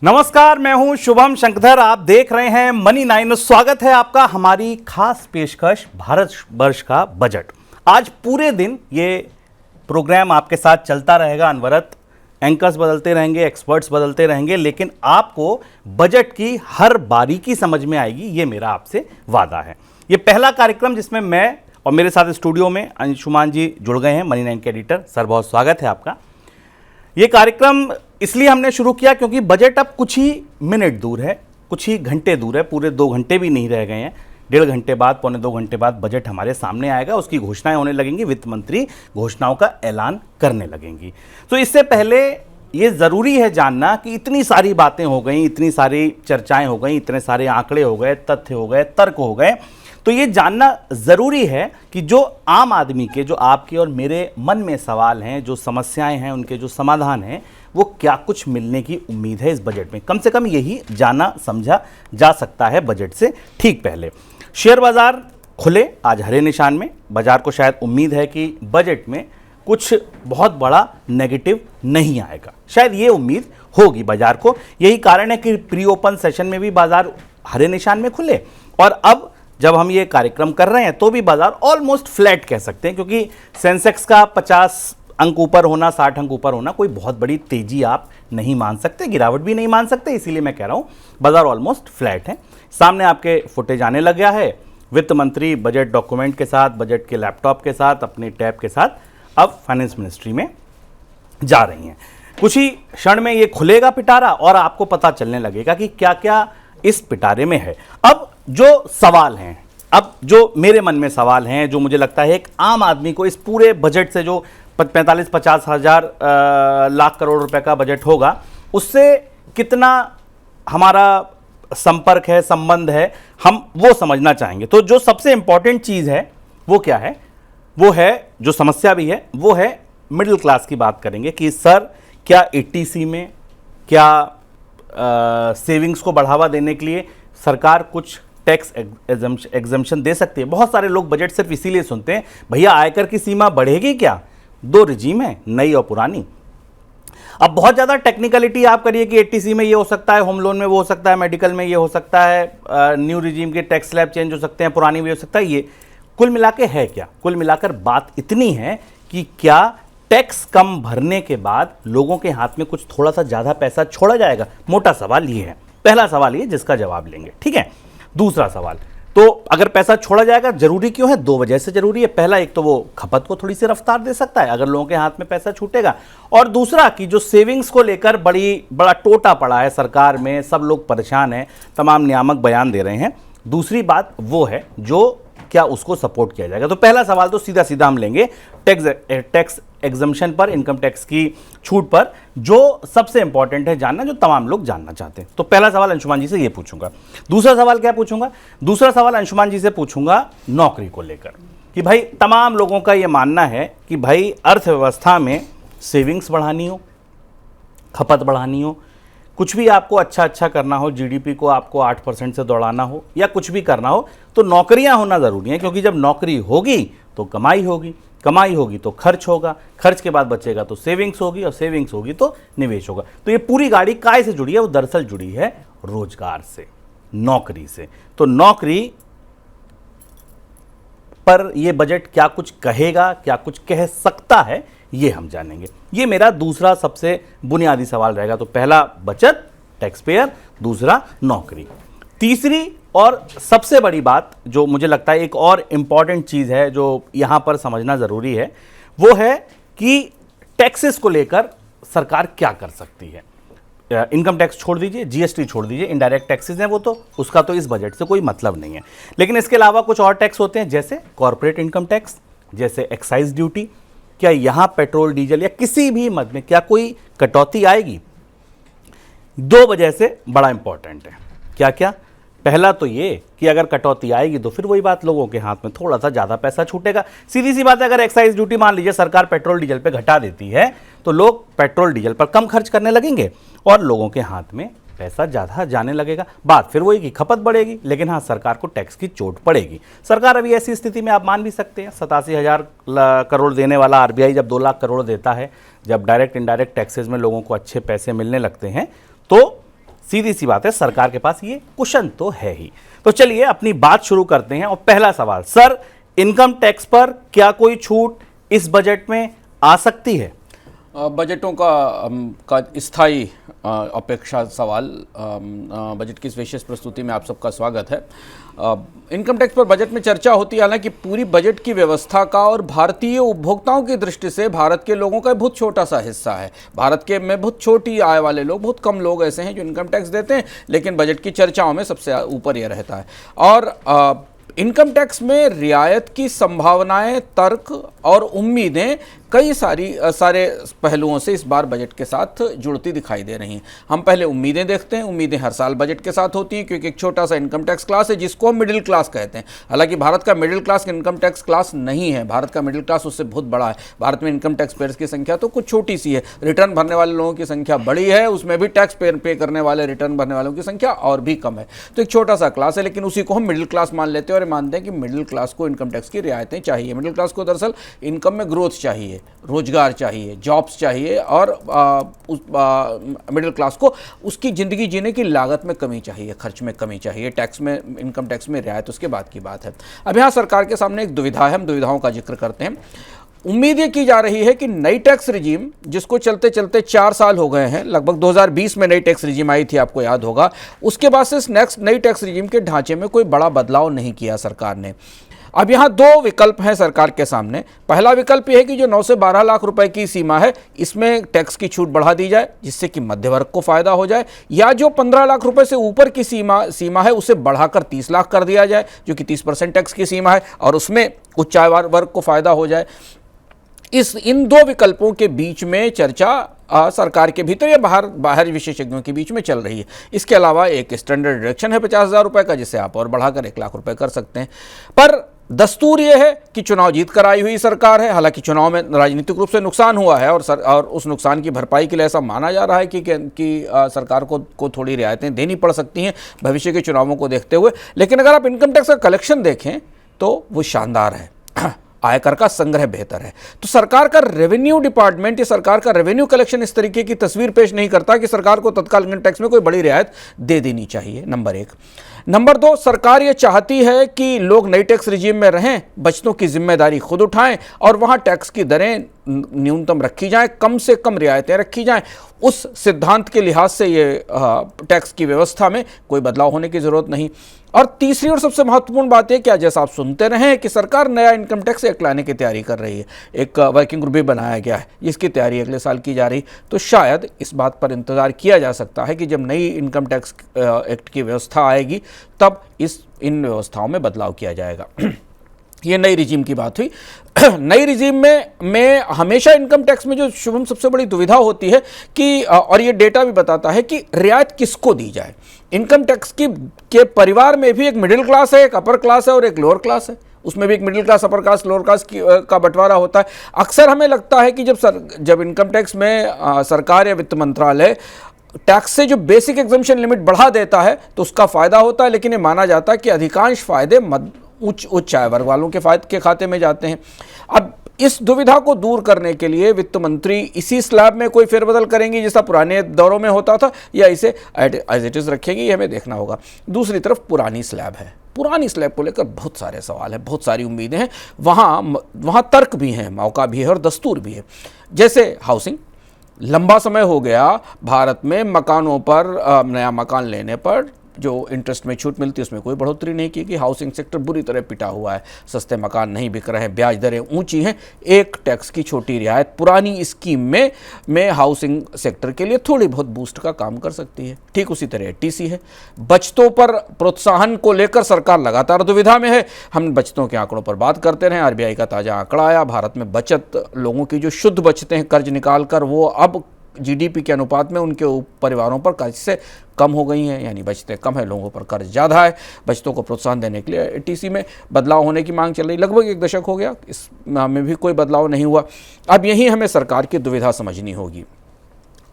नमस्कार, मैं हूं शुभम शंकरधर। आप देख रहे हैं मनी 9। स्वागत है आपका हमारी खास पेशकश भारत वर्ष का बजट। आज पूरे दिन ये प्रोग्राम आपके साथ चलता रहेगा अनवरत। एंकर्स बदलते रहेंगे, एक्सपर्ट्स बदलते रहेंगे, लेकिन आपको बजट की हर बारीकी समझ में आएगी, ये मेरा आपसे वादा है। ये पहला कार्यक्रम जिसमें मैं और मेरे साथ स्टूडियो में अंशुमान जी जुड़ गए हैं, मनी 9 के एडिटर। सर, बहुत स्वागत है आपका। ये कार्यक्रम इसलिए हमने शुरू किया क्योंकि बजट अब कुछ ही मिनट दूर है, कुछ ही घंटे दूर है, पूरे 2 घंटे भी नहीं रह गए हैं। 1.5 घंटे बाद, पौने 2 घंटे बाद बजट हमारे सामने आएगा, उसकी घोषणाएं होने लगेंगी, वित्त मंत्री घोषणाओं का ऐलान करने लगेंगी। तो इससे पहले ये ज़रूरी है जानना कि इतनी सारी बातें हो गई, इतनी सारी चर्चाएं हो गई, इतने सारे आंकड़े हो गए, तथ्य हो गए, तर्क हो गए, तो ये जानना ज़रूरी है कि जो आम आदमी के, जो आपके और मेरे मन में सवाल हैं, जो समस्याएं हैं, उनके जो समाधान हैं, वो क्या कुछ मिलने की उम्मीद है इस बजट में। कम से कम यही जाना समझा जा सकता है बजट से ठीक पहले। शेयर बाजार खुले आज हरे निशान में। बाजार को शायद उम्मीद है कि बजट में कुछ बहुत बड़ा नेगेटिव नहीं आएगा, शायद ये उम्मीद होगी बाजार को। यही कारण है कि प्री ओपन सेशन में भी बाजार हरे निशान में खुले, और अब जब हम ये कार्यक्रम कर रहे हैं तो भी बाजार ऑलमोस्ट फ्लैट कह सकते हैं, क्योंकि सेंसेक्स का 50 अंक ऊपर होना, 60 अंक ऊपर होना कोई बहुत बड़ी तेजी आप नहीं मान सकते, गिरावट भी नहीं मान सकते। इसीलिए मैं कह रहा हूं बाजार ऑलमोस्ट फ्लैट है। सामने आपके फुटेज आने लग गया है। वित्त मंत्री बजट डॉक्यूमेंट के साथ, बजट के लैपटॉप के साथ, अपने टैब के साथ अब फाइनेंस मिनिस्ट्री में जा रही हैं। कुछ ही क्षण में ये खुलेगा पिटारा और आपको पता चलने लगेगा कि क्या क्या इस पिटारे में है। अब जो सवाल हैं, अब जो मेरे मन में सवाल हैं, जो मुझे लगता है एक आम आदमी को इस पूरे बजट से, जो 45-50 हजार लाख करोड़ रुपए का बजट होगा, उससे कितना हमारा संपर्क है, संबंध है, हम वो समझना चाहेंगे। तो जो सबसे इंपॉर्टेंट चीज़ है वो क्या है, वो है, जो समस्या भी है वो है मिडिल क्लास की बात करेंगे कि सर क्या ईटीसी में, क्या सेविंग्स को बढ़ावा देने के लिए सरकार कुछ टैक्स एग्जम्पशन दे सकती है। बहुत सारे लोग बजट सिर्फ इसीलिए सुनते हैं, भैया आयकर की सीमा बढ़ेगी क्या? 2 रिजीम है, नई और पुरानी। अब बहुत ज़्यादा टेक्निकलिटी आप करिए कि 80C में ये हो सकता है, होम लोन में वो हो सकता है, मेडिकल में ये हो सकता है, न्यू रिजीम के टैक्स स्लैब चेंज हो सकते हैं, पुरानी भी हो सकता है। ये कुल मिला के है क्या? कुल मिलाकर बात इतनी है कि क्या टैक्स कम भरने के बाद लोगों के हाथ में कुछ थोड़ा सा ज़्यादा पैसा छोड़ा जाएगा? मोटा सवाल ये है। पहला सवाल ये जिसका जवाब लेंगे, ठीक है। दूसरा सवाल, तो अगर पैसा छोड़ा जाएगा जरूरी क्यों है? 2 वजह से जरूरी है। पहला, एक तो वो खपत को थोड़ी सी रफ्तार दे सकता है अगर लोगों के हाथ में पैसा छूटेगा, और दूसरा कि जो सेविंग्स को लेकर बड़ा टोटा पड़ा है सरकार में, सब लोग परेशान हैं, तमाम नियामक बयान दे रहे हैं। दूसरी बात वो है जो क्या उसको सपोर्ट किया जाएगा। तो पहला सवाल तो सीधा सीधा हम लेंगे टैक्स एग्जम्पशन पर, इनकम टैक्स की छूट पर, जो सबसे इंपॉर्टेंट है जानना, जो तमाम लोग जानना चाहते हैं। तो पहला सवाल अंशुमान जी से ये पूछूंगा। दूसरा सवाल क्या पूछूंगा? दूसरा सवाल अंशुमान जी से पूछूंगा नौकरी को लेकर, कि भाई तमाम लोगों का ये मानना है कि भाई अर्थव्यवस्था में सेविंग्स बढ़ानी हो, खपत बढ़ानी हो, कुछ भी आपको अच्छा करना हो, जीडीपी को आपको 8% से दौड़ाना हो, या कुछ भी करना हो, तो नौकरियां होना ज़रूरी है। क्योंकि जब नौकरी होगी तो कमाई होगी, कमाई होगी तो खर्च होगा, खर्च के बाद बचेगा तो सेविंग्स होगी, और सेविंग्स होगी तो निवेश होगा। तो ये पूरी गाड़ी काय से जुड़ी है? वो दरअसल जुड़ी है रोजगार से, नौकरी से। तो नौकरी पर ये बजट क्या कुछ कहेगा, क्या कुछ कह सकता है, ये हम जानेंगे। ये मेरा दूसरा सबसे बुनियादी सवाल रहेगा। तो पहला बचत, टैक्स पेयर, दूसरा नौकरी। तीसरी और सबसे बड़ी बात जो मुझे लगता है एक और इंपॉर्टेंट चीज़ है जो यहाँ पर समझना ज़रूरी है, वो है कि टैक्सेस को लेकर सरकार क्या कर सकती है। इनकम टैक्स छोड़ दीजिए, जीएसटी छोड़ दीजिए, इनडायरेक्ट टैक्सेस हैं वो तो, उसका तो इस बजट से कोई मतलब नहीं है। लेकिन इसके अलावा कुछ और टैक्स होते हैं, जैसे कॉर्पोरेट इनकम टैक्स, जैसे एक्साइज ड्यूटी। क्या यहाँ पेट्रोल डीजल या किसी भी मद में क्या कोई कटौती आएगी? 2 वजह से बड़ा इंपॉर्टेंट है। क्या क्या? पहला तो ये कि अगर कटौती आएगी तो फिर वही बात, लोगों के हाथ में थोड़ा सा ज़्यादा पैसा छूटेगा। सीधी सी बात है, अगर एक्साइज ड्यूटी मान लीजिए सरकार पेट्रोल डीजल पे घटा देती है तो लोग पेट्रोल डीजल पर कम खर्च करने लगेंगे और लोगों के हाथ में पैसा ज़्यादा जाने लगेगा। बात फिर वही की खपत बढ़ेगी, लेकिन हाँ सरकार को टैक्स की चोट पड़ेगी। सरकार अभी ऐसी स्थिति में आप मान भी सकते हैं 87,000 करोड़ देने वाला आरबीआई जब 2 लाख करोड़ देता है, जब डायरेक्ट इनडायरेक्ट टैक्सेस में लोगों को अच्छे पैसे मिलने लगते हैं, तो सीधी सी बात है, सरकार के पास ये कुशन तो है ही। तो चलिए अपनी बात शुरू करते हैं। और पहला सवाल, सर, इनकम टैक्स पर क्या कोई छूट इस बजट में आ सकती है? बजटों का स्थायी अपेक्षा सवाल। बजट की इस विशेष प्रस्तुति में आप सबका स्वागत है। इनकम टैक्स पर बजट में चर्चा होती है, हालांकि पूरी बजट की व्यवस्था का और भारतीय उपभोक्ताओं की दृष्टि से भारत के लोगों का बहुत छोटा सा हिस्सा है। भारत के में बहुत छोटी आय वाले लोग, बहुत कम लोग ऐसे हैं जो इनकम टैक्स देते हैं, लेकिन बजट की चर्चाओं में सबसे ऊपर यह रहता है। और इनकम टैक्स में रियायत की संभावनाएं, तर्क और उम्मीदें कई सारे पहलुओं से इस बार बजट के साथ जुड़ती दिखाई दे रही हैं। हम पहले उम्मीदें देखते हैं। उम्मीदें हर साल बजट के साथ होती हैं, क्योंकि एक छोटा सा इनकम टैक्स क्लास है जिसको हम मिडिल क्लास कहते हैं। हालांकि भारत का middle class income tax class नहीं है, भारत का मिडिल क्लास उससे बहुत बड़ा है। भारत में इनकम टैक्स पेयर्स की संख्या तो कुछ छोटी सी है, रिटर्न भरने वाले लोगों की संख्या बड़ी है, उसमें भी टैक्स पे करने वाले, रिटर्न भरने वालों की संख्या और भी कम है। तो एक छोटा सा क्लास है, लेकिन उसी को हम मिडिल क्लास मान लेते हैं और मानते हैं कि मिडिल क्लास को इनकम टैक्स की रियायतें चाहिए। मिडिल क्लास को दरअसल इनकम में ग्रोथ चाहिए, रोजगार चाहिए, जॉब्स चाहिए, और मिडिल क्लास को उसकी ज़िंदगी जीने की लागत में कमी चाहिए, खर्च में कमी चाहिए। टैक्स में, इनकम टैक्स में रियायत उसके बाद की बात है। अब यहाँ सरकार के सामने एक दुविधा है, हम दुविधाओं का जिक्र करते हैं। उम्मीद ये की जा रही है कि नई टैक्स रिजीम, जिसको चलते चलते 4 साल हो गए हैं, लगभग 2020 में नई टैक्स रिजीम आई थी, आपको याद होगा, उसके बाद से नेक्स्ट नई टैक्स रिजीम के ढांचे में कोई बड़ा बदलाव नहीं किया सरकार ने। अब यहाँ 2 विकल्प हैं सरकार के सामने। पहला विकल्प यह है कि जो 9 से 12 लाख रुपए की सीमा है, इसमें टैक्स की छूट बढ़ा दी जाए, जिससे कि मध्य वर्ग को फायदा हो जाए, या जो 15 लाख रुपए से ऊपर की सीमा है, उसे बढ़ाकर 30 लाख कर दिया जाए, जो कि 30% टैक्स की सीमा है, और उसमें उच्च आय वर्ग को फायदा हो जाए। इन 2 विकल्पों के बीच में चर्चा सरकार के भीतर या बाहर विशेषज्ञों के बीच में चल रही है। इसके अलावा एक स्टैंडर्ड डिडक्शन है 50,000 रुपए का, जिसे आप और बढ़ाकर 1 लाख रुपए कर सकते हैं। पर दस्तूर यह है कि चुनाव जीत कर आई हुई सरकार है। हालांकि चुनाव में राजनीतिक रूप से नुकसान हुआ है, और उस नुकसान की भरपाई के लिए ऐसा माना जा रहा है कि सरकार को थोड़ी रियायतें देनी पड़ सकती हैं भविष्य के चुनावों को देखते हुए। लेकिन अगर आप इनकम टैक्स का कलेक्शन देखें तो वो शानदार है, आयकर का संग्रह बेहतर है। तो सरकार का रेवेन्यू डिपार्टमेंट या सरकार का रेवेन्यू कलेक्शन इस तरीके की तस्वीर पेश नहीं करता कि सरकार को तत्काल इनकम टैक्स में कोई बड़ी रियायत दे देनी चाहिए, नंबर 1। नंबर 2, सरकार ये चाहती है कि लोग नई टैक्स रिजीम में रहें, बचतों की जिम्मेदारी खुद उठाएं, और वहां टैक्स की दरें न्यूनतम रखी जाएं, कम से कम रियायतें रखी जाएं। उस सिद्धांत के लिहाज से ये टैक्स की व्यवस्था में कोई बदलाव होने की जरूरत नहीं। और तीसरी और सबसे महत्वपूर्ण बात है, क्या जैसा आप सुनते रहे कि सरकार नया इनकम टैक्स एक्ट लाने की तैयारी कर रही है, एक वर्किंग ग्रुप भी बनाया गया है, जिसकी तैयारी अगले साल की जा रही। तो शायद इस बात पर इंतजार किया जा सकता है कि जब नई इनकम टैक्स एक्ट की व्यवस्था आएगी, तब इन व्यवस्थाओं में बदलाव किया जाएगा। ये नई रिजीम की बात हुई। नई रिजीम में हमेशा इनकम टैक्स में जो शुभम सबसे बड़ी दुविधा होती है कि, और ये डेटा भी बताता है कि रियायत किसको दी जाए। इनकम टैक्स के परिवार में भी एक मिडिल क्लास है, एक अपर क्लास है और एक लोअर क्लास है। उसमें भी एक middle class, upper class, lower class का बंटवारा होता है। अक्सर हमें लगता है कि जब इनकम टैक्स में सरकार या वित्त मंत्रालय टैक्स से जो बेसिक एग्जम्पशन लिमिट बढ़ा देता है तो उसका फायदा होता है, लेकिन ये माना जाता है कि अधिकांश फायदे उच्च आय वर्ग वालों के खाते में जाते हैं। अब इस दुविधा को दूर करने के लिए वित्त मंत्री इसी स्लैब में कोई फेरबदल करेंगी जैसा पुराने दौरों में होता था, या इसे एज इट इज रखेंगी, ये हमें देखना होगा। दूसरी तरफ पुरानी स्लैब है, पुरानी स्लैब को लेकर बहुत सारे सवाल हैं, बहुत सारी उम्मीदें हैं। वहाँ तर्क भी हैं, मौका भी है और दस्तूर भी है। जैसे हाउसिंग, लंबा समय हो गया भारत में मकानों पर, नया मकान लेने पर जो इंटरेस्ट में छूट मिलती है उसमें कोई बढ़ोतरी नहीं की गई। हाउसिंग सेक्टर बुरी तरह पिटा हुआ है, सस्ते मकान नहीं बिक रहे हैं, ब्याज दरें ऊंची हैं। एक टैक्स की छोटी रियायत पुरानी स्कीम में हाउसिंग सेक्टर के लिए थोड़ी बहुत बूस्ट का काम कर सकती है। ठीक उसी तरह टीसी है। बचतों पर प्रोत्साहन को लेकर सरकार लगातार दुविधा में है। हम बचतों के आंकड़ों पर बात करते रहे, आरबीआई का ताजा आंकड़ा आया, भारत में बचत, लोगों की जो शुद्ध बचतें हैं कर्ज निकाल कर, वो अब जीडीपी के अनुपात में उनके परिवारों पर कर्ज से कम हो गई हैं, यानी बचतें कम है, लोगों पर कर्ज ज़्यादा है। बचतों को प्रोत्साहन देने के लिए टीसी में बदलाव होने की मांग चल रही, लगभग 1 दशक हो गया, इसमें भी कोई बदलाव नहीं हुआ। अब यही हमें सरकार की दुविधा समझनी होगी।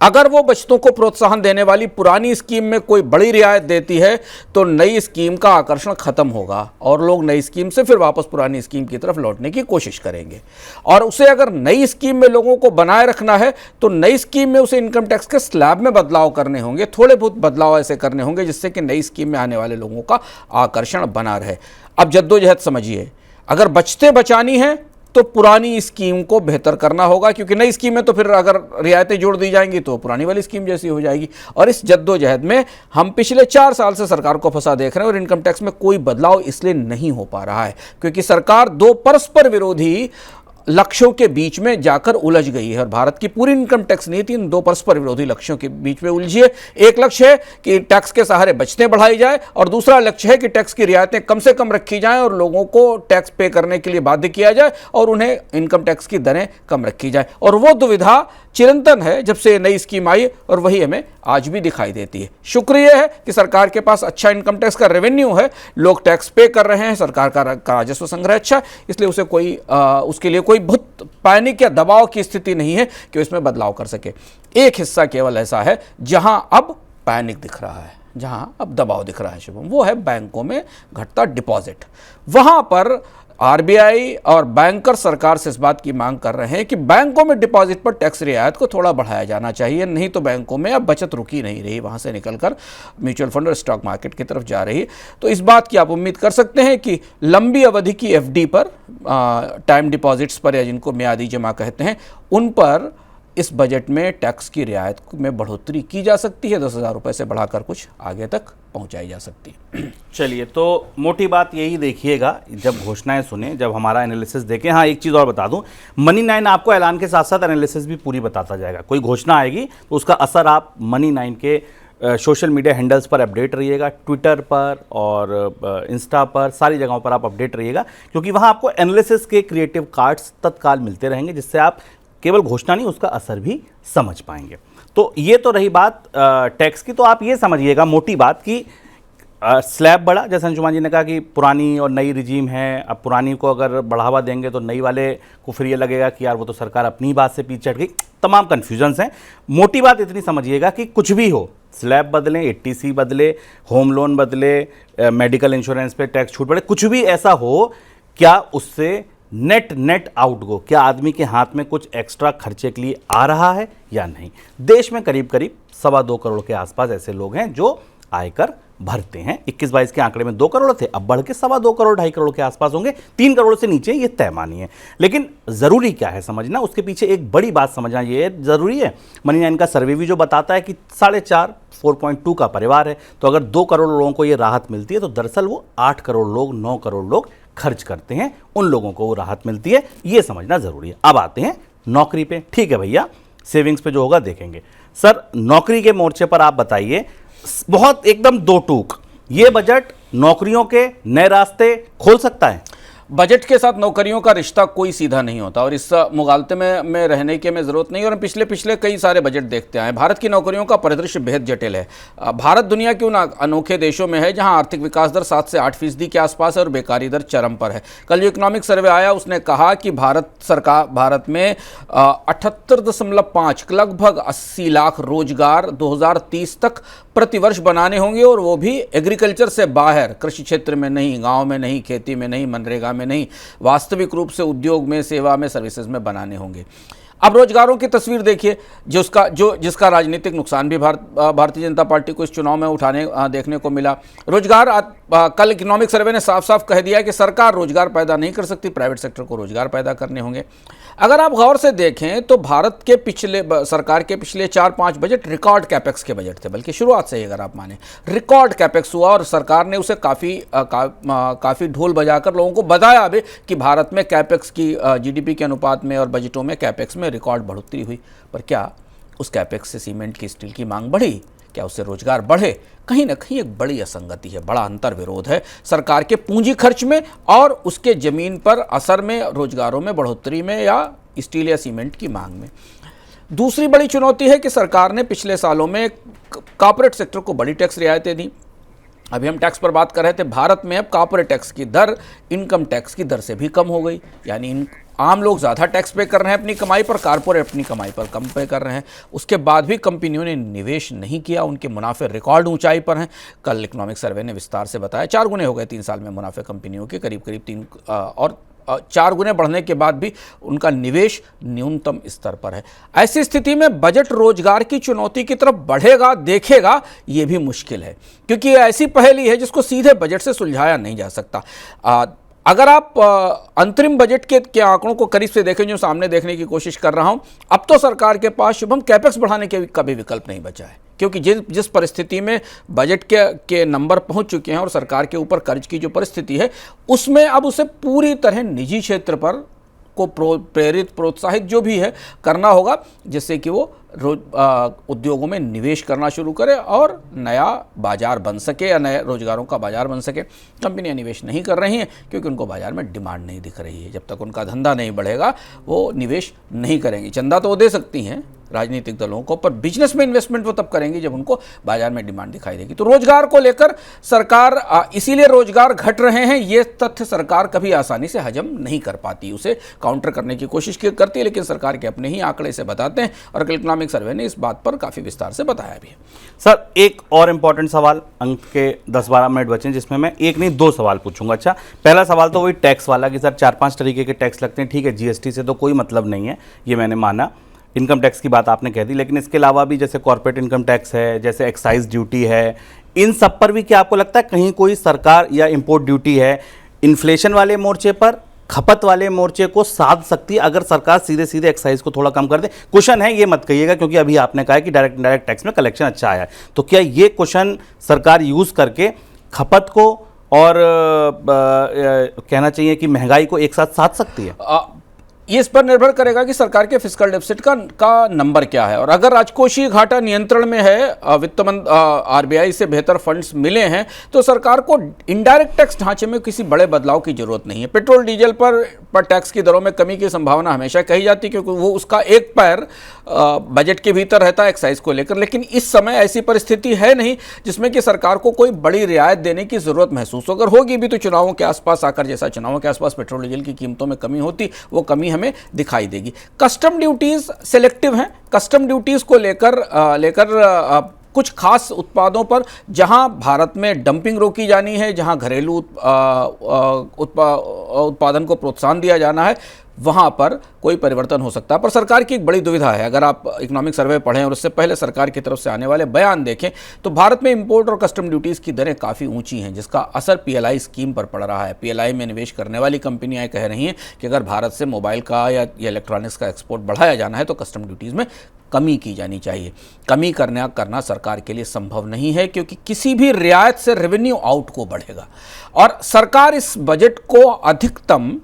अगर वो बचतों को प्रोत्साहन देने वाली पुरानी स्कीम में कोई बड़ी रियायत देती है तो नई स्कीम का आकर्षण खत्म होगा और लोग नई स्कीम से फिर वापस पुरानी स्कीम की तरफ लौटने की कोशिश करेंगे। और उसे अगर नई स्कीम में लोगों को बनाए रखना है तो नई स्कीम में उसे इनकम टैक्स के स्लैब में बदलाव करने होंगे, थोड़े बहुत बदलाव ऐसे करने होंगे जिससे कि नई स्कीम में आने वाले लोगों का आकर्षण बना रहे। अब जद्दोजहद समझिए, अगर बचतें बचानी है तो पुरानी स्कीम को बेहतर करना होगा, क्योंकि नई स्कीम में तो फिर अगर रियायतें जोड़ दी जाएंगी तो पुरानी वाली स्कीम जैसी हो जाएगी। और इस जद्दोजहद में हम पिछले 4 साल से सरकार को फंसा देख रहे हैं और इनकम टैक्स में कोई बदलाव इसलिए नहीं हो पा रहा है क्योंकि सरकार 2 परस्पर विरोधी लक्ष्यों के बीच में जाकर उलझ गई है। और भारत की पूरी इनकम टैक्स नीति इन 2 परस्पर विरोधी लक्ष्यों के बीच में उलझी है। एक लक्ष्य है कि टैक्स के सहारे बचतें बढ़ाई जाए और दूसरा लक्ष्य है कि टैक्स की रियायतें कम से कम रखी जाएं और लोगों को टैक्स पे करने के लिए बाध्य किया जाए और उन्हें इनकम टैक्स की दरें कम रखी जाए। और वो दुविधा चिरंतन है जब से नई स्कीम आई और वही हमें आज भी दिखाई देती है। शुक्रिया है कि सरकार के पास अच्छा इनकम टैक्स का रेवेन्यू है, लोग टैक्स पे कर रहे हैं, सरकार का राजस्व संग्रह अच्छा है, इसलिए उसे उसके लिए कोई बहुत पैनिक या दबाव की स्थिति नहीं है कि इसमें बदलाव कर सके। एक हिस्सा केवल ऐसा है जहां अब पैनिक दिख रहा है, जहां अब दबाव दिख रहा है शुभम, वो है बैंकों में घटता डिपॉजिट। वहां पर आरबीआई और बैंकर सरकार से इस बात की मांग कर रहे हैं कि बैंकों में डिपॉजिट पर टैक्स रियायत को थोड़ा बढ़ाया जाना चाहिए, नहीं तो बैंकों में अब बचत रुकी नहीं रही, वहां से निकलकर म्यूचुअल फंड और स्टॉक मार्केट की तरफ जा रही है। तो इस बात की आप उम्मीद कर सकते हैं कि लंबी अवधि की एफडी पर, टाइम डिपॉजिट्स पर, या जिनको मियादी जमा कहते हैं, उन पर इस बजट में टैक्स की रियायत में बढ़ोतरी की जा सकती है। 10,000 रुपये से बढ़ाकर कुछ आगे तक पहुंचाई जा सकती है। चलिए, तो मोटी बात यही देखिएगा, जब घोषणाएं सुने, जब हमारा एनालिसिस देखें। हाँ, एक चीज़ और बता दूं, मनी 9 आपको ऐलान के साथ साथ एनालिसिस भी पूरी बताता जाएगा। कोई घोषणा आएगी तो उसका असर आप मनी 9 के सोशल मीडिया हैंडल्स पर अपडेट रहिएगा, ट्विटर पर और इंस्टा पर, सारी जगहों पर आप अपडेट रहिएगा, क्योंकि वहाँ आपको एनालिसिस के क्रिएटिव कार्ड्स तत्काल मिलते रहेंगे, जिससे आप केवल घोषणा नहीं, उसका असर भी समझ पाएंगे। तो ये तो रही बात टैक्स की। तो आप ये समझिएगा मोटी बात कि स्लैब बढ़ा, जैसे अंशुमान जी ने कहा कि पुरानी और नई रिजीम है, अब पुरानी को अगर बढ़ावा देंगे तो नई वाले को फिर ये लगेगा कि यार वो तो सरकार अपनी बात से पीछे हट गई। तमाम कन्फ्यूजन्स हैं। मोटी बात इतनी समझिएगा कि कुछ भी हो, स्लैब बदलें, एटीसी बदले, होम लोन बदले, मेडिकल इंश्योरेंस पे टैक्स छूट बढ़े, कुछ भी ऐसा हो, क्या उससे नेट आउट गो, क्या आदमी के हाथ में कुछ एक्स्ट्रा खर्चे के लिए आ रहा है या नहीं। देश में करीब 2.25 करोड़ के आसपास ऐसे लोग हैं जो आयकर भरते हैं। 21-22 के आंकड़े में 2 करोड़ थे, अब बढ़ के 2.25 करोड़, 2.5 करोड़ के आसपास होंगे। 3 करोड़ से नीचे ये तय मानिए। लेकिन जरूरी क्या है समझना, उसके पीछे एक बड़ी बात समझना ये जरूरी है। मनी 9 का सर्वे भी जो बताता है कि 4.2 का परिवार है, तो अगर 2 करोड़ लोगों को ये राहत मिलती है तो दरअसल वो 8 करोड़ लोग, 9 करोड़ लोग खर्च करते हैं, उन लोगों को वो राहत मिलती है, ये समझना जरूरी है। अब आते हैं नौकरी पे। ठीक है भैया, सेविंग्स पे जो होगा देखेंगे। सर, नौकरी के मोर्चे पर आप बताइए, बहुत एकदम 2 टूक, ये बजट नौकरियों के नए रास्ते खोल सकता है? बजट के साथ नौकरियों का रिश्ता कोई सीधा नहीं होता और इस मुगालते में रहने की हमें ज़रूरत नहीं। और हम पिछले कई सारे बजट देखते आए। भारत की नौकरियों का परिदृश्य बेहद जटिल है। भारत दुनिया के उन अनोखे देशों में है जहां आर्थिक विकास दर 7 से 8% के आसपास है और बेकारी दर चरम पर है। कल जो इकोनॉमिक सर्वे आया उसने कहा कि भारत में 78.5 लगभग 80 लाख रोजगार 2030 तक प्रतिवर्ष बनाने होंगे, और वो भी एग्रीकल्चर से बाहर, कृषि क्षेत्र में नहीं, गांव में नहीं, खेती में नहीं, मनरेगा में नहीं, वास्तविक रूप से उद्योग में, सेवा में, सर्विसेज में बनाने होंगे। अब रोजगारों की तस्वीर देखिए, जिसका राजनीतिक नुकसान भी भारतीय जनता पार्टी को इस चुनाव में देखने को मिला। रोजगार, कल इकोनॉमिक सर्वे ने साफ साफ कह दिया कि सरकार रोजगार पैदा नहीं कर सकती, प्राइवेट सेक्टर को रोजगार पैदा करने होंगे। अगर आप गौर से देखें तो भारत के सरकार के पिछले 4-5 बजट रिकॉर्ड कैपेक्स के बजट थे, बल्कि शुरुआत से ही अगर आप माने रिकॉर्ड कैपेक्स हुआ, और सरकार ने उसे काफ़ी ढोल बजाकर लोगों को बताया भी कि भारत में कैपेक्स की जीडीपी के अनुपात में और बजटों में कैपेक्स में रिकॉर्ड बढ़ोतरी हुई। पर क्या उस कैपेक्स से सीमेंट की, स्टील की मांग बढ़ी? क्या उससे रोजगार बढ़े? कहीं ना कहीं एक बड़ी असंगति है, बड़ा अंतर विरोध है सरकार के पूंजी खर्च में और उसके जमीन पर असर में, रोजगारों में बढ़ोतरी में, या स्टील या सीमेंट की मांग में। दूसरी बड़ी चुनौती है कि सरकार ने पिछले सालों में कॉर्पोरेट सेक्टर को बड़ी टैक्स रियायतें दी। अभी हम टैक्स पर बात कर रहे थे, भारत में अब कॉर्पोरेट टैक्स की दर इनकम टैक्स की दर से भी कम हो गई, यानी आम लोग ज़्यादा टैक्स पे कर रहे हैं अपनी कमाई पर, कारपोरेट अपनी कमाई पर कम पे कर रहे हैं। उसके बाद भी कंपनियों ने निवेश नहीं किया, उनके मुनाफे रिकॉर्ड ऊंचाई पर हैं। कल इकोनॉमिक सर्वे ने विस्तार से बताया 4 गुने हो गए 3 साल में मुनाफे कंपनियों के, करीब करीब 3 और 4 गुने बढ़ने के बाद भी उनका निवेश न्यूनतम स्तर पर है। ऐसी स्थिति में बजट रोजगार की चुनौती की तरफ बढ़ेगा देखेगा, ये भी मुश्किल है, क्योंकि ये ऐसी पहेली है जिसको सीधे बजट से सुलझाया नहीं जा सकता। अगर आप अंतरिम बजट के आंकड़ों को करीब से देखें, जो सामने देखने की कोशिश कर रहा हूं, अब तो सरकार के पास शुभम कैपेक्स बढ़ाने के का भी विकल्प नहीं बचा है, क्योंकि जिस परिस्थिति में बजट के नंबर पहुंच चुके हैं और सरकार के ऊपर कर्ज की जो परिस्थिति है, उसमें अब उसे पूरी तरह निजी क्षेत्र पर को प्रोत्साहित जो भी है करना होगा, जिससे कि वो उद्योगों में निवेश करना शुरू करे और नया बाजार बन सके या नए रोजगारों का बाजार बन सके। कंपनियां निवेश नहीं कर रही हैं क्योंकि उनको बाजार में डिमांड नहीं दिख रही है। जब तक उनका धंधा नहीं बढ़ेगा वो निवेश नहीं करेंगी। चंदा तो वो दे सकती हैं राजनीतिक दलों को, पर बिजनेस में इन्वेस्टमेंट वो तब करेंगी जब उनको बाजार में डिमांड दिखाई देगी। तो रोजगार को लेकर सरकार, इसीलिए रोजगार घट रहे हैं, ये तथ्य सरकार कभी आसानी से हजम नहीं कर पाती, उसे काउंटर करने की कोशिश करती है, लेकिन सरकार के अपने ही आंकड़े से बताते हैं और इकोनॉमिक सर्वे ने इस बात पर काफी विस्तार से बताया भी है। सर, एक और इंपॉर्टेंट सवाल, अंक के 10-12 मिनट बचे जिसमें मैं एक नहीं 2 सवाल पूछूंगा। अच्छा, पहला सवाल तो वही टैक्स वाला कि सर 4-5 तरीके के टैक्स लगते हैं, ठीक है, जीएसटी से तो कोई मतलब नहीं है, ये मैंने माना, इनकम टैक्स की बात आपने कह दी, लेकिन इसके अलावा भी जैसे कॉर्पोरेट इनकम टैक्स है, जैसे एक्साइज ड्यूटी है, इन सब पर भी क्या आपको लगता है कहीं कोई सरकार या इंपोर्ट ड्यूटी है इन्फ्लेशन वाले मोर्चे पर, खपत वाले मोर्चे को साध सकती है अगर सरकार सीधे सीधे एक्साइज को थोड़ा कम कर दे? क्वेश्चन है, ये मत कहिएगा क्योंकि अभी आपने कहा कि डायरेक्ट इनडायरेक्ट टैक्स में कलेक्शन अच्छा आया है, तो क्या ये क्वेश्चन सरकार यूज करके खपत को और कहना चाहिए कि महंगाई को एक साथ साध सकती है? ये इस पर निर्भर करेगा कि सरकार के फिस्कल डेफिसिट का नंबर क्या है, और अगर राजकोषीय घाटा नियंत्रण में है, वित्त आरबीआई से बेहतर फंड्स मिले हैं, तो सरकार को इनडायरेक्ट टैक्स ढांचे में किसी बड़े बदलाव की जरूरत नहीं है। पेट्रोल डीजल पर टैक्स की दरों में कमी की संभावना हमेशा कही जाती है क्योंकि वो उसका एक पैर बजट के भीतर रहता है एक्साइज को लेकर, लेकिन इस समय ऐसी परिस्थिति है नहीं जिसमें कि सरकार को कोई बड़ी रियायत देने की जरूरत महसूस हो। अगर होगी भी तो चुनावों के आसपास आकर, जैसा चुनावों के आसपास पेट्रोल डीजल की कीमतों में कमी होती, वो कमी हमें दिखाई देगी। कस्टम ड्यूटीज सिलेक्टिव हैं। कस्टम ड्यूटीज को लेकर कुछ खास उत्पादों पर जहां भारत में डंपिंग रोकी जानी है, जहां घरेलू उत्पादन को प्रोत्साहन दिया जाना है, वहां पर कोई परिवर्तन हो सकता है। पर सरकार की एक बड़ी दुविधा है, अगर आप इकोनॉमिक सर्वे पढ़ें और उससे पहले सरकार की तरफ से आने वाले बयान देखें तो भारत में इंपोर्ट और कस्टम ड्यूटीज़ की दरें काफ़ी ऊंची हैं, जिसका असर पीएलआई स्कीम पर पड़ रहा है। पीएलआई में निवेश करने वाली कंपनियां कह रही हैं कि अगर भारत से मोबाइल का या इलेक्ट्रॉनिक्स का एक्सपोर्ट बढ़ाया जाना है तो कस्टम ड्यूटीज़ में कमी की जानी चाहिए। कमी करना सरकार के लिए संभव नहीं है क्योंकि किसी भी रियायत से रेवेन्यू आउट को बढ़ेगा, और सरकार इस बजट को अधिकतम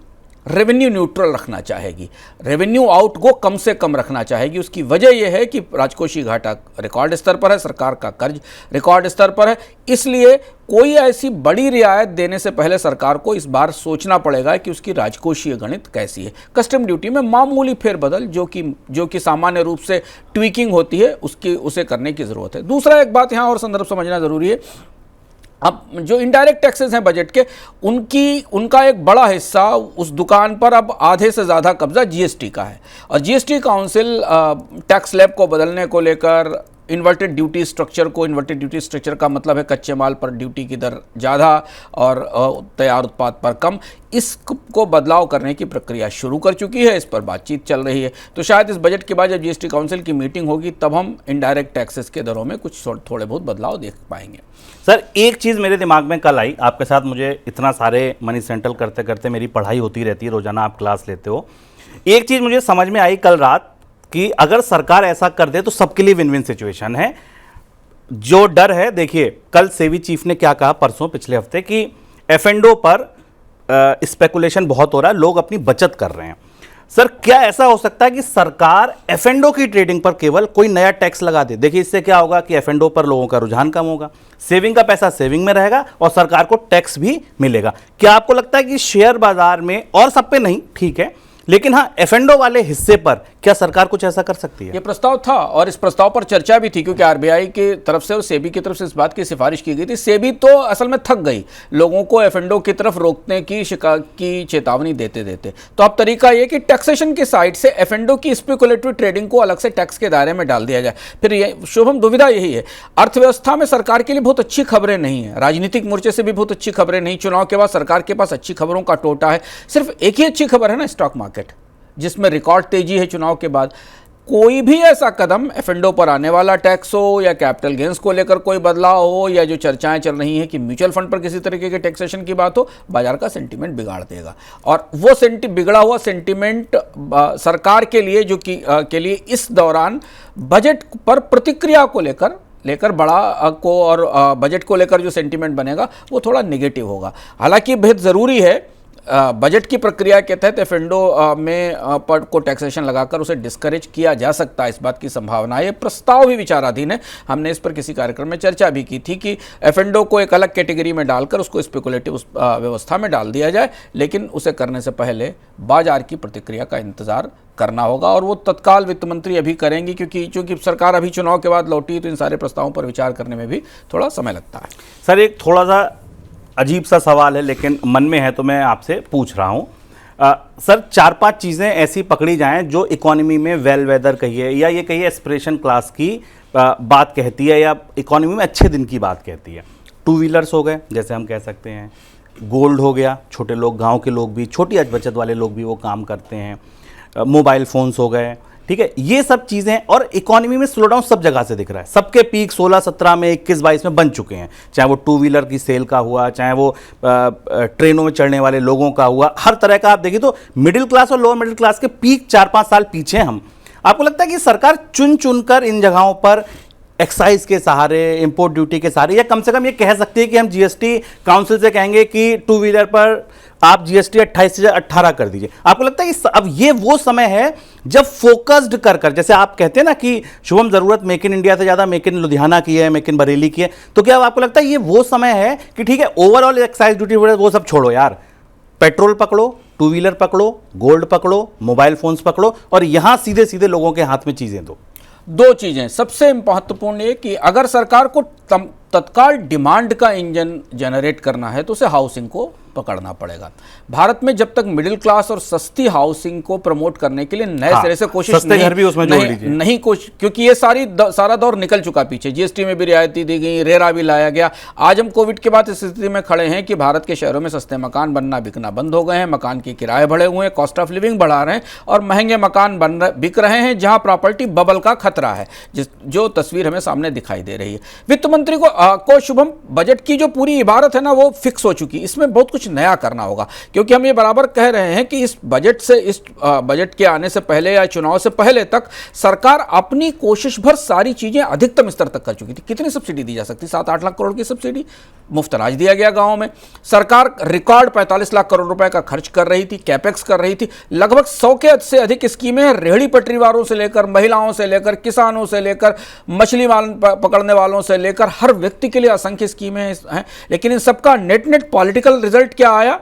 रेवेन्यू न्यूट्रल रखना चाहेगी, रेवेन्यू आउट को कम से कम रखना चाहेगी। उसकी वजह यह है कि राजकोषीय घाटा रिकॉर्ड स्तर पर है, सरकार का कर्ज रिकॉर्ड स्तर पर है, इसलिए कोई ऐसी बड़ी रियायत देने से पहले सरकार को इस बार सोचना पड़ेगा कि उसकी राजकोषीय गणित कैसी है। कस्टम ड्यूटी में मामूली फेरबदल जो कि सामान्य रूप से ट्वीकिंग होती है उसे करने की जरूरत है। दूसरा एक बात यहाँ और संदर्भ समझना जरूरी है, अब जो इनडायरेक्ट टैक्सेस हैं बजट के, उनका एक बड़ा हिस्सा उस दुकान पर अब आधे से ज़्यादा कब्जा जीएसटी का है, और जीएसटी काउंसिल टैक्स स्लैब को बदलने को लेकर इन्वर्टेड ड्यूटी स्ट्रक्चर का मतलब है कच्चे माल पर ड्यूटी की दर ज़्यादा और तैयार उत्पाद पर कम, इसको बदलाव करने की प्रक्रिया शुरू कर चुकी है, इस पर बातचीत चल रही है। तो शायद इस बजट के बाद जब जीएसटी काउंसिल की मीटिंग होगी तब हम इनडायरेक्ट टैक्सेस के दरों में कुछ थोड़े बहुत बदलाव देख पाएंगे। सर, एक चीज़ मेरे दिमाग में कल आई, आपके साथ मुझे इतना सारे मनी सेंट्रल करते करते मेरी पढ़ाई होती रहती है, रोजाना आप क्लास लेते हो, एक चीज़ मुझे समझ में आई कल रात कि अगर सरकार ऐसा कर दे तो सबके लिए विन विन सिचुएशन है। जो डर है, देखिए कल सेबी चीफ ने क्या कहा परसों पिछले हफ्ते कि एफ&ओ पर स्पेकुलेशन बहुत हो रहा है, लोग अपनी बचत कर रहे हैं। सर, क्या ऐसा हो सकता है कि सरकार एफ&ओ की ट्रेडिंग पर केवल कोई नया टैक्स लगा दे? देखिए इससे क्या होगा कि एफ&ओ पर लोगों का रुझान कम होगा, सेविंग का पैसा सेविंग में रहेगा और सरकार को टैक्स भी मिलेगा। क्या आपको लगता है कि शेयर बाजार में, और सब पे नहीं, ठीक है, लेकिन हाँ एफ&ओ वाले हिस्से पर क्या सरकार कुछ ऐसा कर सकती है? ये प्रस्ताव था और इस प्रस्ताव पर चर्चा भी थी, क्योंकि आरबीआई की तरफ से और सेबी की तरफ से इस बात की सिफारिश की गई थी। सेबी तो असल में थक गई लोगों को एफएनडो की तरफ रोकने की चेतावनी देते देते। तो अब तरीका ये कि टैक्सेशन की साइड से एफएनडो की स्पेकुलेटिव ट्रेडिंग को अलग से टैक्स के दायरे में डाल दिया जाए। फिर ये शुभम दुविधा यही है, अर्थव्यवस्था में सरकार के लिए बहुत अच्छी खबरें नहीं है, राजनीतिक मोर्चे से भी बहुत अच्छी खबरें नहीं, चुनाव के बाद सरकार के पास अच्छी खबरों का टोटा है। सिर्फ एक ही अच्छी खबर है ना, स्टॉक मार्केट, जिसमें रिकॉर्ड तेजी है चुनाव के बाद। कोई भी ऐसा कदम एफएनडो पर आने वाला टैक्स हो या कैपिटल गेंस को लेकर कोई बदलाव हो या जो चर्चाएं चल रही हैं कि म्यूचुअल फंड पर किसी तरीके के टैक्सेशन की बात हो, बाजार का सेंटीमेंट बिगाड़ देगा। और वो बिगड़ा हुआ सेंटीमेंट सरकार के लिए के लिए इस दौरान बजट पर प्रतिक्रिया को लेकर बड़ा को और बजट को लेकर जो सेंटीमेंट बनेगा वो थोड़ा नेगेटिव होगा। हालांकि बेहद ज़रूरी है बजट की प्रक्रिया के तहत एफएनडो में पर को टैक्सेशन लगाकर उसे डिस्करेज किया जा सकता है, इस बात की संभावना है। ये प्रस्ताव भी विचाराधीन है। हमने इस पर किसी कार्यक्रम में चर्चा भी की थी कि एफएनडो को एक अलग कैटेगरी में डालकर उसको स्पेकुलेटिव व्यवस्था में डाल दिया जाए, लेकिन उसे करने से पहले बाजार की प्रतिक्रिया का इंतजार करना होगा और वो तत्काल वित्त मंत्री अभी करेंगी, क्योंकि सरकार अभी चुनाव के बाद लौटी तो इन सारे प्रस्तावों पर विचार करने में भी थोड़ा समय लगता है। सर, एक थोड़ा सा अजीब सा सवाल है लेकिन मन में है तो मैं आपसे पूछ रहा हूँ। सर, 4-5 चीज़ें ऐसी पकड़ी जाएं जो इकोनॉमी में वेल वेदर कहिए या ये कहिए एस्पिरेशन क्लास की बात कहती है या इकोनॉमी में अच्छे दिन की बात कहती है। 2 व्हीलर्स हो गए जैसे हम कह सकते हैं, गोल्ड हो गया, छोटे लोग, गांव के लोग भी, छोटी बचत वाले लोग भी वो काम करते हैं, मोबाइल फ़ोन्स हो गए, ठीक है, ये सब चीज़ें। और इकोनॉमी में स्लोडाउन सब जगह से दिख रहा है, सबके पीक 16-17 में, 21-22 में बन चुके हैं, चाहे वो 2 व्हीलर की सेल का हुआ, चाहे वो ट्रेनों में चढ़ने वाले लोगों का हुआ, हर तरह का आप देखिए तो मिडिल क्लास और लोअर मिडिल क्लास के पीक 4-5 साल पीछे हम। आपको लगता है कि सरकार चुन चुनकर इन जगहों पर एक्साइज के सहारे, इंपोर्ट ड्यूटी के सहारे, या कम से कम ये कह सकती है कि हम जीएसटी काउंसिल से कहेंगे कि 2 व्हीलर पर आप जीएसटी 28 से 18 कर दीजिए। आपको लगता है कि अब ये वो समय है जब फोकस्ड कर जैसे आप कहते हैं ना कि शुभम जरूरत मेक इन इंडिया से ज़्यादा मेक इन लुधियाना की है, मेक इन बरेली की है, तो क्या आपको लगता है ये वो समय है कि ठीक है ओवरऑल एक्साइज ड्यूटी वो सब छोड़ो यार, पेट्रोल पकड़ो, 2 व्हीलर पकड़ो, गोल्ड पकड़ो, मोबाइल फोन्स पकड़ो और यहां सीधे सीधे लोगों के हाथ में चीजें दो? 2 चीजें सबसे महत्वपूर्ण ये कि अगर सरकार को तत्काल डिमांड का इंजन जनरेट करना है तो उसे हाउसिंग को पकड़ना पड़ेगा। भारत में जब तक मिडिल क्लास और सस्ती हाउसिंग को प्रमोट करने के लिए नए सिरे से कोशिश सस्ते घर भी उसमें जोड़ लीजिए, नहीं कुछ, क्योंकि ये सारा दौर निकल चुका पीछे। जीएसटी में भी रियायती दी गई, रेरा भी लाया गया। आज हम कोविड के बाद इस स्थिति में खड़े हैं कि भारत के शहरों में सस्ते मकान बनना बिकना बंद हो गए हैं, मकान के किराए बढ़े हुए हैं, कॉस्ट ऑफ लिविंग बढ़ा रहे हैं और महंगे मकान बिक रहे हैं, जहां प्रॉपर्टी बबल का खतरा है, जो तस्वीर हमें सामने दिखाई दे रही है। वित्त मंत्री को शुभम, बजट की जो पूरी इबारत है ना वो फिक्स हो चुकी, इसमें बहुत कुछ नया करना होगा, क्योंकि हम ये बराबर कह रहे हैं कि इस बजट के आने से पहले या चुनाव से पहले तक सरकार अपनी कोशिश भर सारी चीजें अधिकतम स्तर तक कर चुकी थी। कितनी सब्सिडी दी जा सकती? 7-8 लाख करोड़ की सब्सिडी, मुफ्त अनाज दिया गया गांवों में। सरकार रिकॉर्ड 45 लाख करोड़ रुपए का खर्च कर रही थी, कैपेक्स कर रही थी। लगभग 100 के से अधिक स्कीमें रेहड़ी पटरी वालों से लेकर, महिलाओं से लेकर, किसानों से लेकर, मछली पकड़ने वालों से लेकर हर व्यक्ति के लिए असंख्य स्कीमें हैं। लेकिन इन सबका नेट पॉलिटिकल रिजल्ट क्या आया?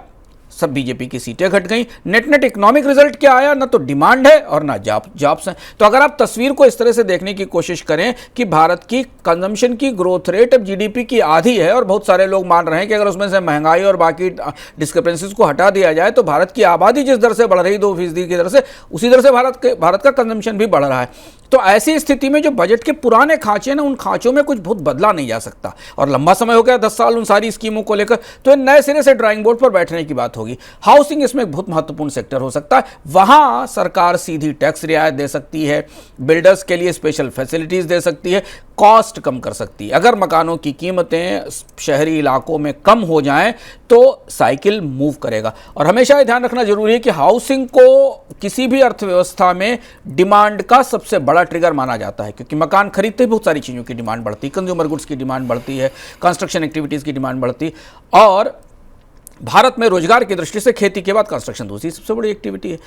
सब बीजेपी की सीटें घट गई। नेट इकोनॉमिक रिजल्ट क्या आया? ना तो डिमांड है और ना जॉब्स हैं। तो अगर आप तस्वीर को इस तरह से देखने की कोशिश करें कि भारत की कंजम्पशन की ग्रोथ रेट अब जीडीपी की आधी है और बहुत सारे लोग मान रहे हैं कि अगर उसमें से महंगाई और बाकी डिस्क्रिपेंसीज को हटा दिया जाए तो भारत की आबादी जिस दर से बढ़ रही 2% की दर से, उसी दर से भारत का कंजम्पशन भी बढ़ रहा है। तो ऐसी स्थिति में जो बजट के पुराने खांचे ना, उन खांचों में कुछ बहुत बदला नहीं जा सकता और लंबा समय हो गया, 10 साल उन सारी स्कीमों को लेकर, तो नए सिरे से ड्राइंग बोर्ड पर बैठने की बात होगी। हाउसिंग इसमें एक बहुत महत्वपूर्ण सेक्टर हो सकता है। वहां सरकार सीधी टैक्स रियायत दे सकती है, बिल्डर्स के लिए स्पेशल फैसिलिटीज दे सकती है, कॉस्ट कम कर सकती है। अगर मकानों की कीमतें शहरी इलाकों में कम हो जाएं तो साइकिल मूव करेगा। और हमेशा ध्यान रखना जरूरी है कि हाउसिंग को किसी भी अर्थव्यवस्था में डिमांड का सबसे बड़ा ट्रिगर माना जाता है, क्योंकि मकान खरीदते ही बहुत सारी चीज़ों की डिमांड बढ़ती है, कंज्यूमर गुड्स की डिमांड बढ़ती है, कंस्ट्रक्शन एक्टिविटीज़ की डिमांड बढ़ती है। और भारत में रोजगार की दृष्टि से खेती के बाद कंस्ट्रक्शन दूसरी सबसे बड़ी एक्टिविटी है।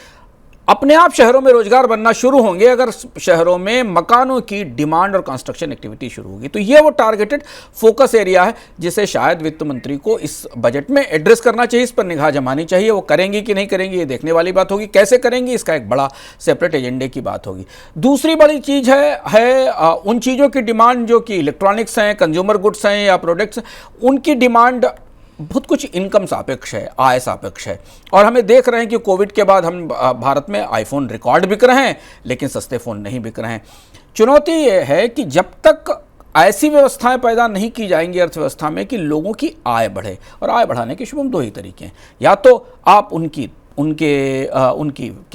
अपने आप शहरों में रोजगार बनना शुरू होंगे अगर शहरों में मकानों की डिमांड और कंस्ट्रक्शन एक्टिविटी शुरू होगी। तो ये वो टारगेटेड फोकस एरिया है जिसे शायद वित्त मंत्री को इस बजट में एड्रेस करना चाहिए, इस पर निगाह जमानी चाहिए। वो करेंगी कि नहीं करेंगी ये देखने वाली बात होगी, कैसे करेंगी इसका एक बड़ा सेपरेट एजेंडे की बात होगी। दूसरी बड़ी चीज है उन चीज़ों की डिमांड जो कि इलेक्ट्रॉनिक्स हैं, कंज्यूमर गुड्स हैं या प्रोडक्ट्स, उनकी डिमांड बहुत कुछ इनकम सापेक्ष है, आय सापेक्ष है। और हमें देख रहे हैं कि कोविड के बाद हम भारत में आईफोन रिकॉर्ड बिक रहे हैं लेकिन सस्ते फ़ोन नहीं बिक रहे हैं। चुनौती ये है कि जब तक ऐसी व्यवस्थाएं पैदा नहीं की जाएंगी अर्थव्यवस्था में कि लोगों की आय बढ़े, और आय बढ़ाने के शुभम दो ही तरीके हैं, या तो आप उनके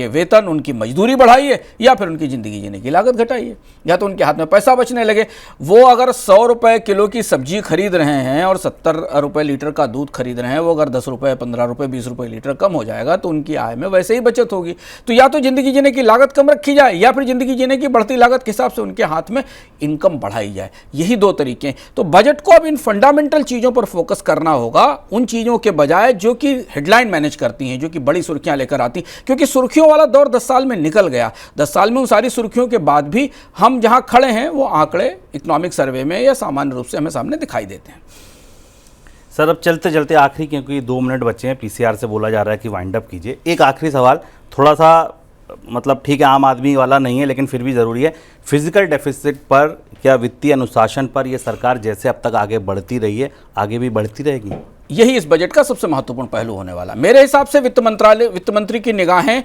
वेतन, उनकी मजदूरी बढ़ाइए, या फिर उनकी ज़िंदगी जीने की लागत घटाइए, या तो उनके हाथ में पैसा बचने लगे। वो अगर 100 रुपये किलो की सब्जी खरीद रहे हैं और 70 रुपये लीटर का दूध खरीद रहे हैं, वो अगर 10 रुपये, 15 रुपये, 20 रुपये लीटर कम हो जाएगा तो उनकी आय में वैसे ही बचत होगी। तो या तो ज़िंदगी जीने की लागत कम रखी जाए, या फिर ज़िंदगी जीने की बढ़ती लागत के हिसाब से उनके हाथ में इनकम बढ़ाई जाए। यही दो तरीके हैं। तो बजट को अब इन फंडामेंटल चीज़ों पर फोकस करना होगा, उन चीज़ों के बजाय जो कि हेडलाइन मैनेज करती हैं, जो कि बड़ी सुर्खियाँ लेकर आती, क्योंकि सुर्खियों वाला दौर 10 साल में निकल गया। 10 साल में उन सारी सुर्खियों के बाद भी हम जहां खड़े हैं वो आंकड़े इकोनॉमिक सर्वे में या सामान्य रूप से हमें सामने दिखाई देते हैं। सर अब चलते चलते आखिरी, क्योंकि 2 मिनट बचे हैं, पीसीआर से बोला जा रहा है कि वाइंड अप कीजिए। एक आखिरी सवाल, थोड़ा सा मतलब ठीक है आम आदमी वाला नहीं है लेकिन फिर भी ज़रूरी है। फिजिकल डेफिसिट पर, क्या वित्तीय अनुशासन पर ये सरकार जैसे अब तक आगे बढ़ती रही है आगे भी बढ़ती रहेगी? यही इस बजट का सबसे महत्वपूर्ण पहलू होने वाला। मेरे हिसाब से वित्त मंत्री की निगाहें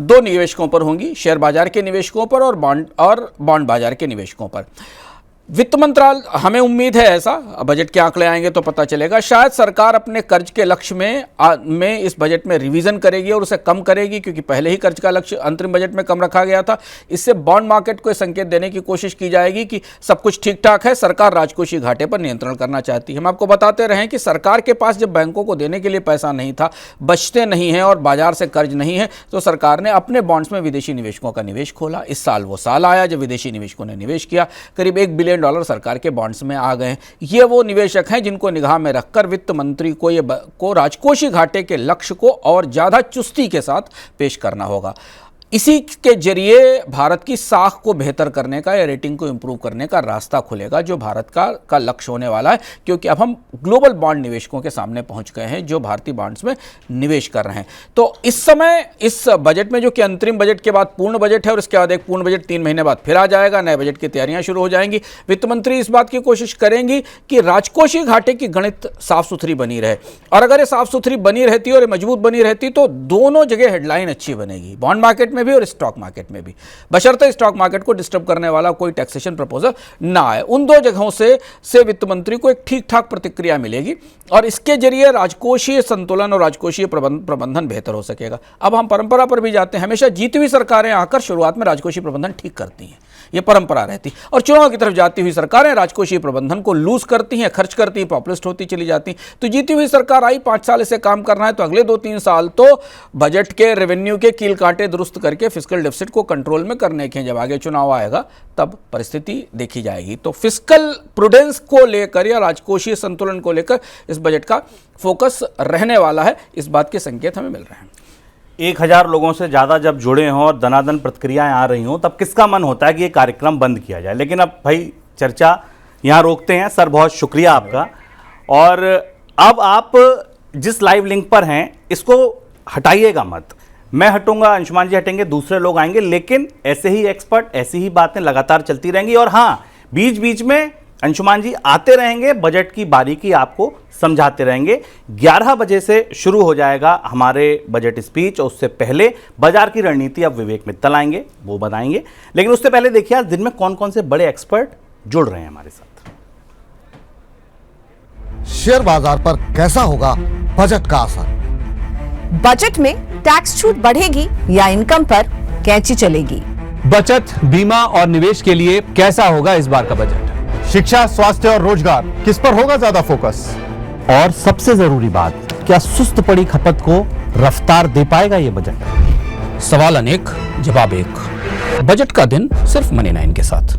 2 निवेशकों पर होंगी, शेयर बाजार के निवेशकों पर और बॉन्ड बाजार के निवेशकों पर। वित्त मंत्रालय, हमें उम्मीद है ऐसा, बजट के आंकड़े आएंगे तो पता चलेगा, शायद सरकार अपने कर्ज के लक्ष्य में इस बजट में रिवीजन करेगी और उसे कम करेगी, क्योंकि पहले ही कर्ज का लक्ष्य अंतरिम बजट में कम रखा गया था। इससे बॉन्ड मार्केट को संकेत देने की कोशिश की जाएगी कि सब कुछ ठीक ठाक है, सरकार राजकोषीय घाटे पर नियंत्रण करना चाहती है। हम आपको बताते रहें कि सरकार के पास जब बैंकों को देने के लिए पैसा नहीं था, बचते नहीं हैं और बाजार से कर्ज नहीं है, तो सरकार ने अपने बॉन्ड्स में विदेशी निवेशकों का निवेश खोला। इस साल वो साल आया जब विदेशी निवेशकों ने निवेश किया, करीब $1 बिलियन सरकार के बॉन्ड्स में आ गए। ये वो निवेशक हैं जिनको निगाह में रखकर वित्त मंत्री को राजकोषीय घाटे के लक्ष्य को और ज्यादा चुस्ती के साथ पेश करना होगा। इसी के जरिए भारत की साख को बेहतर करने का या रेटिंग को इंप्रूव करने का रास्ता खुलेगा, जो भारत का लक्ष्य होने वाला है, क्योंकि अब हम ग्लोबल बॉन्ड निवेशकों के सामने पहुंच गए हैं जो भारतीय बॉन्ड्स में निवेश कर रहे हैं। तो इस समय इस बजट में, जो कि अंतरिम बजट के बाद पूर्ण बजट है और इसके बाद एक पूर्ण बजट 3 महीने बाद फिर आ जाएगा, नए बजट की तैयारियां शुरू हो जाएंगी। वित्त मंत्री इस बात की कोशिश करेंगी कि राजकोषीय घाटे की गणित साफ सुथरी बनी रहे, और अगर ये साफ सुथरी बनी रहती और मजबूत बनी रहती तो दोनों जगह हेडलाइन अच्छी बनेगी, बॉन्ड मार्केट में भी और स्टॉक मार्केट में भी, बशर्ते स्टॉक मार्केट को डिस्टर्ब करने वाला कोई टैक्सेशन प्रपोजल ना आए। उन 2 जगहों से वित्त मंत्री को एक ठीक ठाक प्रतिक्रिया मिलेगी और इसके जरिए राजकोषीय संतुलन और राजकोषीय प्रबंधन बेहतर हो सकेगा। अब हम परंपरा पर भी जाते हैं, हमेशा जीती हुई सरकारें आकर शुरुआत में राजकोषीय प्रबंधन ठीक करती हैं, ये परंपरा रहती, और चुनाव की तरफ जाती हुई सरकारें राजकोषीय प्रबंधन को लूज करती हैं, खर्च करती हैं, पॉपुलिस्ट होती चली जाती। तो जीती हुई सरकार आई, 5 साल इसे काम करना है, तो अगले 2-3 साल तो बजट के रेवेन्यू के कील कांटे दुरुस्त करके फिस्कल डेफिसिट को कंट्रोल में करने के, जब आगे चुनाव आएगा तब परिस्थिति देखी जाएगी। तो फिस्कल प्रूडेंस को लेकर या राजकोषीय संतुलन को लेकर इस बजट का फोकस रहने वाला है, इस बात के संकेत हमें मिल रहे हैं। 1000 लोगों से ज़्यादा जब जुड़े हों और दनादन प्रतिक्रियाएं आ रही हों, तब किसका मन होता है कि ये कार्यक्रम बंद किया जाए। लेकिन अब भाई चर्चा यहाँ रोकते हैं। सर बहुत शुक्रिया आपका। और अब आप जिस लाइव लिंक पर हैं इसको हटाइएगा मत, मैं हटूंगा, अंशुमान जी हटेंगे, दूसरे लोग आएंगे, लेकिन ऐसे ही एक्सपर्ट, ऐसी ही बातें लगातार चलती रहेंगी। और हाँ, बीच बीच में अंशुमान जी आते रहेंगे, बजट की बारीकी आपको समझाते रहेंगे। 11 बजे से शुरू हो जाएगा हमारे बजट स्पीच, और उससे पहले बाजार की रणनीति अब विवेक मित्तल आएंगे, वो बताएंगे। लेकिन उससे पहले देखिए आज दिन में कौन कौन से बड़े एक्सपर्ट जुड़ रहे हैं हमारे साथ। शेयर बाजार पर कैसा होगा बजट का असर? बजट में टैक्स छूट बढ़ेगी या इनकम पर कैंची चलेगी? बचत, बीमा और निवेश के लिए कैसा होगा इस बार का बजट? शिक्षा, स्वास्थ्य और रोजगार, किस पर होगा ज्यादा फोकस? और सबसे जरूरी बात, क्या सुस्त पड़ी खपत को रफ्तार दे पाएगा ये बजट? सवाल अनेक, जवाब एक। बजट का दिन सिर्फ मनी 9 के साथ।